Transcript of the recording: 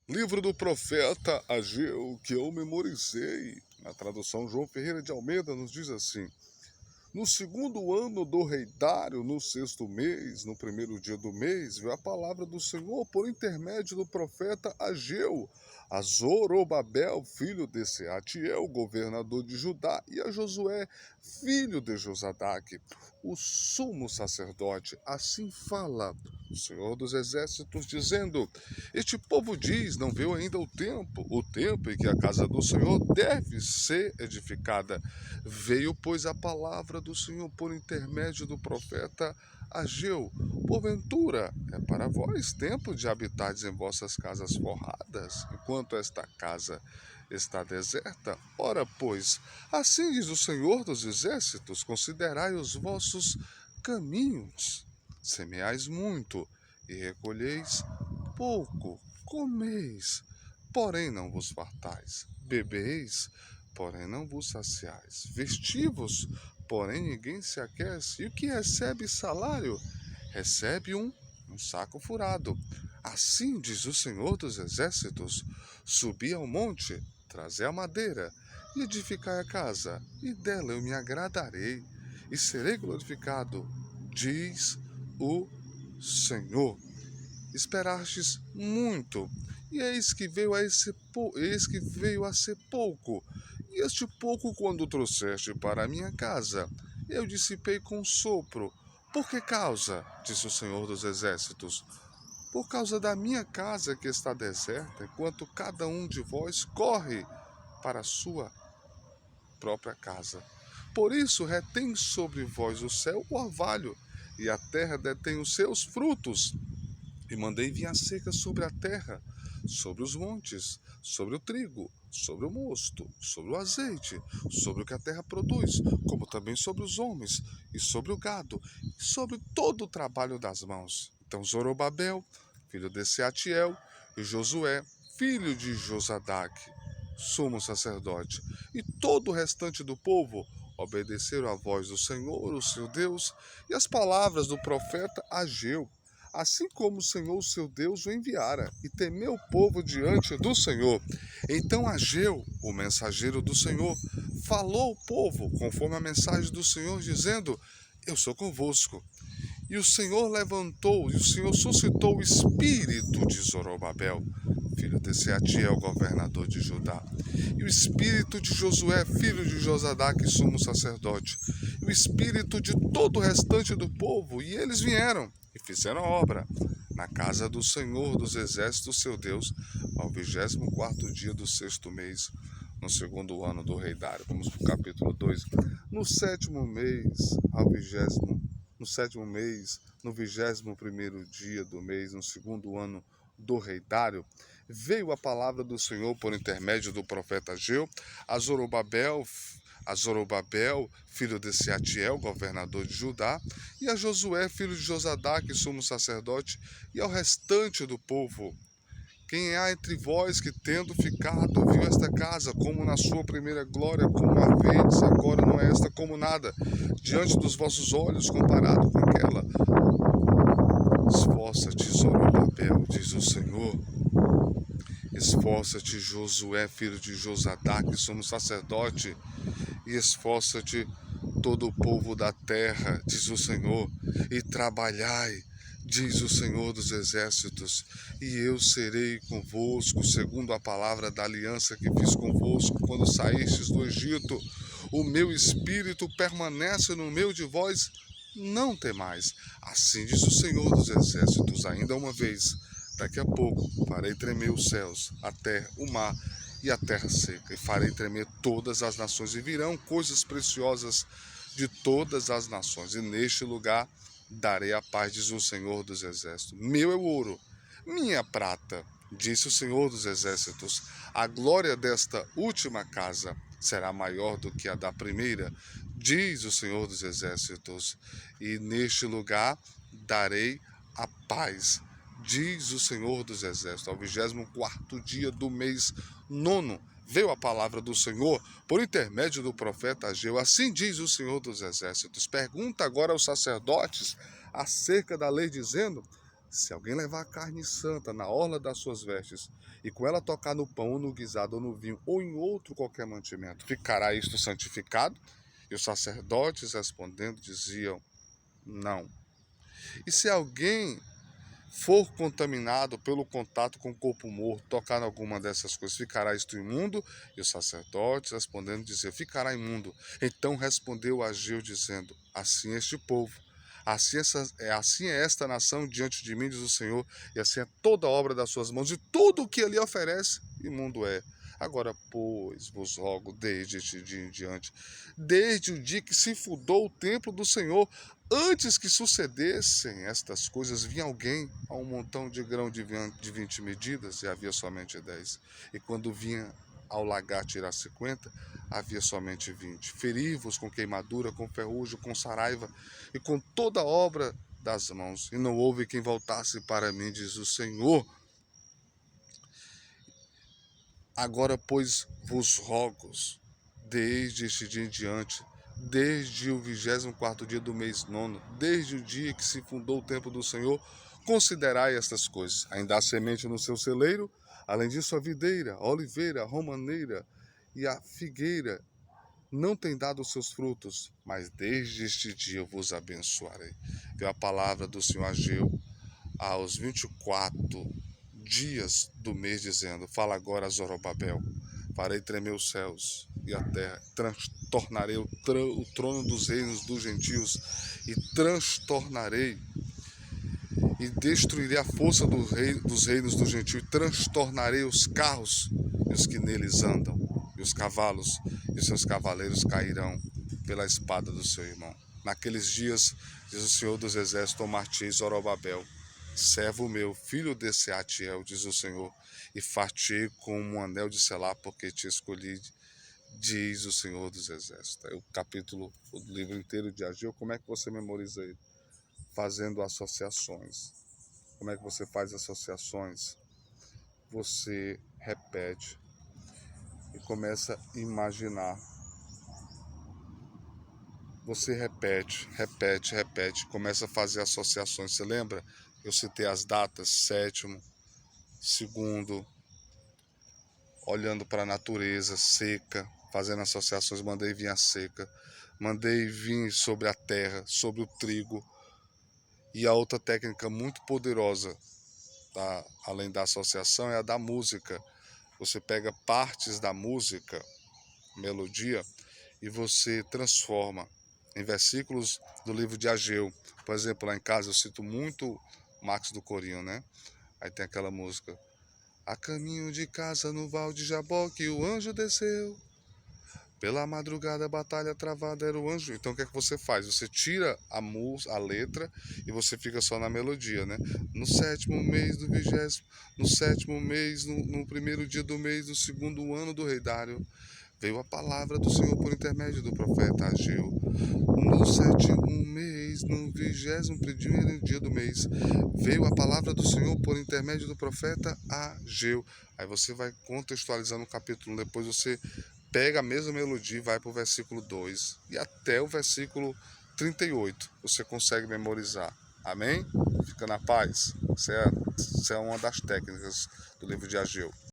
Livro do profeta Ageu, que eu memorizei. Na tradução João Ferreira de Almeida nos diz assim: no segundo ano do rei Dário, no sexto mês, no primeiro dia do mês, veio a palavra do Senhor por intermédio do profeta Ageu, a Zorobabel, filho de Seatiel, governador de Judá, e a Josué, filho de Josadaque, o sumo sacerdote. Assim fala o Senhor dos Exércitos, dizendo: este povo diz, não viu ainda o tempo em que a casa do Senhor deve ser edificada. Veio, pois, a palavra do Senhor por intermédio do profeta Ageu. Porventura, é para vós tempo de habitardes em vossas casas forradas, enquanto esta casa está deserta? Ora, pois, assim diz o Senhor dos Exércitos: considerai os vossos caminhos, semeais muito e recolheis pouco, comeis, porém não vos fartais, bebeis, porém não vos saciais, vestivos, porém ninguém se aquece, e o que recebe salário, recebe um saco furado. Assim diz o Senhor dos Exércitos: subi ao monte, trazei a madeira, e edificai a casa, e dela eu me agradarei, e serei glorificado, diz o Senhor. Esperastes muito, e eis que veio a ser pouco. E este pouco, quando trouxeste para a minha casa, eu dissipei com sopro. Por que causa? Disse o Senhor dos Exércitos. Por causa da minha casa que está deserta, enquanto cada um de vós corre para a sua própria casa. Por isso retém sobre vós o céu o orvalho, e a terra detém os seus frutos. E mandei vir a seca sobre a terra, sobre os montes, sobre o trigo, sobre o mosto, sobre o azeite, sobre o que a terra produz, como também sobre os homens, e sobre o gado, e sobre todo o trabalho das mãos. Então Zorobabel, filho de Seatiel, e Josué, filho de Josadaque, sumo sacerdote, e todo o restante do povo obedeceram à voz do Senhor, o seu Deus, e as palavras do profeta Ageu, assim como o Senhor, seu Deus, o enviara, e temeu o povo diante do Senhor. Então Ageu, o mensageiro do Senhor, falou ao povo, conforme a mensagem do Senhor, dizendo: eu sou convosco. E o Senhor levantou, e o Senhor suscitou o espírito de Zorobabel, filho de Seatiel, governador de Judá, e o espírito de Josué, filho de Josadaque, sumo sacerdote, e o espírito de todo o restante do povo, e eles vieram e fizeram a obra na casa do Senhor dos Exércitos, seu Deus, ao 24º dia do sexto mês, no segundo ano do rei Dário. Vamos para o capítulo 2. No sétimo mês, no sétimo mês, no 21º dia do mês, no segundo ano do rei Dário, veio a palavra do Senhor por intermédio do profeta Ageu a Zorobabel, filho de Seatiel, governador de Judá, e a Josué, filho de Josadaque, sumo sacerdote, e ao restante do povo: quem há entre vós que, tendo ficado, viu esta casa como na sua primeira glória, como a vedes, agora não é esta como nada, diante dos vossos olhos, comparado com aquela? Esforça-te, Zorobabel, diz o Senhor. Esforça-te, Josué, filho de Josadaque, sumo sacerdote, e esforça-te todo o povo da terra, diz o Senhor, e trabalhai, diz o Senhor dos Exércitos, e eu serei convosco, segundo a palavra da aliança que fiz convosco quando saístes do Egito. O meu espírito permanece no meio de vós, não temais. Assim diz o Senhor dos Exércitos, ainda uma vez, daqui a pouco farei tremer os céus, a terra, o mar e a terra seca, e farei tremer todas as nações, e virão coisas preciosas de todas as nações, e neste lugar darei a paz, diz o Senhor dos Exércitos. Meu é o ouro, minha prata, disse o Senhor dos Exércitos. A glória desta última casa será maior do que a da primeira, diz o Senhor dos Exércitos. E neste lugar darei a paz, diz o Senhor dos Exércitos. Ao 24º dia do mês nono, veio a palavra do Senhor por intermédio do profeta Ageu. Assim diz o Senhor dos Exércitos. Pergunta agora aos sacerdotes acerca da lei, dizendo: Se alguém levar a carne santa na orla das suas vestes, e com ela tocar no pão, ou no guisado, ou no vinho, ou em outro qualquer mantimento, ficará isto santificado? E os sacerdotes respondendo diziam, não. E se alguém for contaminado pelo contato com o corpo morto, tocar em alguma dessas coisas, ficará isto imundo? E os sacerdotes respondendo diziam, ficará imundo. Então respondeu Ageu dizendo, assim é este povo, assim é esta nação diante de mim, diz o Senhor, e assim é toda a obra das suas mãos, e tudo o que ele oferece, imundo é. Agora, pois, vos rogo desde este dia em diante, desde o dia que se fundou o templo do Senhor, antes que sucedessem estas coisas, vinha alguém a um montão de grão de 20 medidas, e havia somente 10. E quando vinha ao lagar tirar 50, havia somente 20. Feri-vos com queimadura, com ferrugem, com saraiva, e com toda a obra das mãos. E não houve quem voltasse para mim, diz o Senhor. Agora, pois, vos rogo, desde este dia em diante, desde o 24º dia do mês nono, desde o dia que se fundou o templo do Senhor, considerai estas coisas. Ainda há semente no seu celeiro, além disso a videira, a oliveira, a romaneira e a figueira não têm dado os seus frutos, mas desde este dia eu vos abençoarei. Veio a palavra do Senhor Ageu aos 24 dias do mês, dizendo, fala agora a Zorobabel, farei tremer os céus e a terra, transtornarei o trono dos reinos dos gentios, e transtornarei e destruirei a força dos reinos dos gentios, e transtornarei os carros e os que neles andam, e os cavalos e os seus cavaleiros cairão pela espada do seu irmão. Naqueles dias, diz o Senhor dos Exércitos, tomar-te-ei Zorobabel, servo meu, filho de Seatiel, diz o Senhor, e far-te-ei com um anel de selar, porque te escolhi, diz o Senhor dos Exércitos. É o capítulo, o livro inteiro de Ageu. Como é que você memoriza ele? Fazendo associações. Como é que você faz associações? Você repete e começa a imaginar. Você repete, começa a fazer associações. Você lembra? Eu citei as datas, 7º, 2º, olhando para a natureza, seca, fazendo associações, mandei vir a seca, mandei vir sobre a terra, sobre o trigo. E a outra técnica muito poderosa, tá, além da associação, é a da música. Você pega partes da música, melodia, e você transforma em versículos do livro de Ageu. Por exemplo, lá em casa eu cito muito Max do Corinho, né? Aí tem aquela música, a caminho de casa no val de Jaboque o anjo desceu, pela madrugada a batalha travada era o anjo. Então o que é que você faz? Você tira a letra e você fica só na melodia, né? No 7º mês do 20º, no 7º mês, no 1º dia do mês do 2º ano do rei Dário, veio a palavra do Senhor por intermédio do profeta Ageu. No 7º mês, no 21º dia do mês, veio a palavra do Senhor por intermédio do profeta Ageu. Aí você vai contextualizando o capítulo 1, depois você pega a mesma melodia e vai para o versículo 2 e até o versículo 38. Você consegue memorizar. Amém? Fica na paz. Essa é uma das técnicas do livro de Ageu.